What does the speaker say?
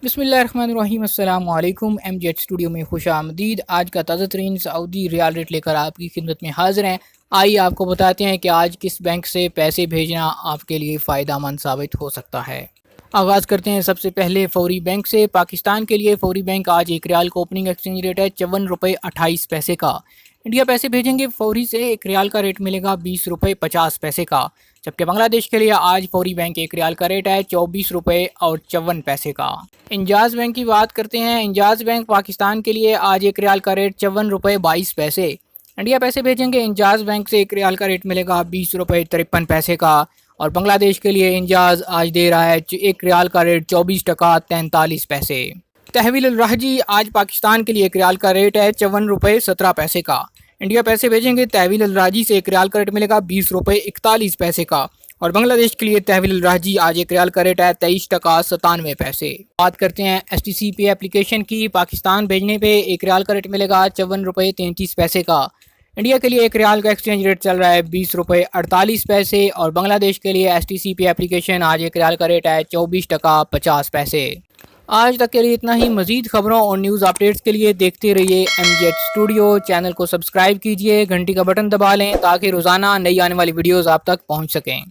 बिस्मिल्लाहिर्रहमानिर्रहीम। अस्सलाम वालेकुम। MJ स्टूडियो में खुश आमदीद। आज का ताज़ा तरीन सऊदी रियाल रेट लेकर आपकी खिदमत में हाजिर हैं। आइए आपको बताते हैं कि आज किस बैंक से पैसे भेजना आपके लिए फ़ायदा मंद साबित हो सकता है। आगाज़ करते हैं सबसे पहले फौरी बैंक से। पाकिस्तान के लिए फौरी बैंक आज एक रियाल का ओपनिंग एक्सचेंज रेट है 54 रुपये 28 पैसे का। इंडिया पैसे भेजेंगे फौरी से एक रियाल का रेट मिलेगा 20 रुपये 50 पैसे का। जबकि बांग्लादेश के लिए आज फौरी बैंक एक रियाल का रेट है 24 रुपये 54 पैसे का। इंजाज बैंक की बात करते हैं। इंजाज बैंक पाकिस्तान के लिए आज एक रियाल का रेट 54 रुपये 22 पैसे। इंडिया पैसे भेजेंगे इंजाज बैंक से एक रियाल का रेट मिलेगा 20 रुपये 53 पैसे का। और बांग्लादेश के लिए इंजाज आज दे रहा है एक रियाल का रेट 24 टका 43 पैसे। तहवील अल राहजी आज पाकिस्तान के लिए एक रियाल का रेट है 54 रुपये 17 पैसे का। इंडिया पैसे भेजेंगे तहवील अल राहजी से एक रियाल का रेट मिलेगा 20 रुपये 41 पैसे का। और बांग्लादेश के लिए तहवील अल राहजी आज एक रियाल का रेट है 23 टका 97 पैसे। बात करते हैं STC पे एप्लीकेशन की। पाकिस्तान भेजने पे एक रियाल का रेट मिलेगा 54 रुपये 33 पैसे का। इंडिया के लिए एक रियाल का एक्सचेंज रेट चल रहा है 20 रुपये 48 पैसे। और बांग्लादेश के लिए STC पे एप्लीकेशन आज एक रियाल का रेट है 24 टका 50 पैसे। आज तक के लिए इतना ही। मज़ीद खबरों और न्यूज़ अपडेट्स के लिए देखते रहिए MJ स्टूडियो। चैनल को सब्सक्राइब कीजिए, घंटी का बटन दबा लें ताकि रोज़ाना नई आने वाली वीडियोज़ आप तक पहुँच सकें।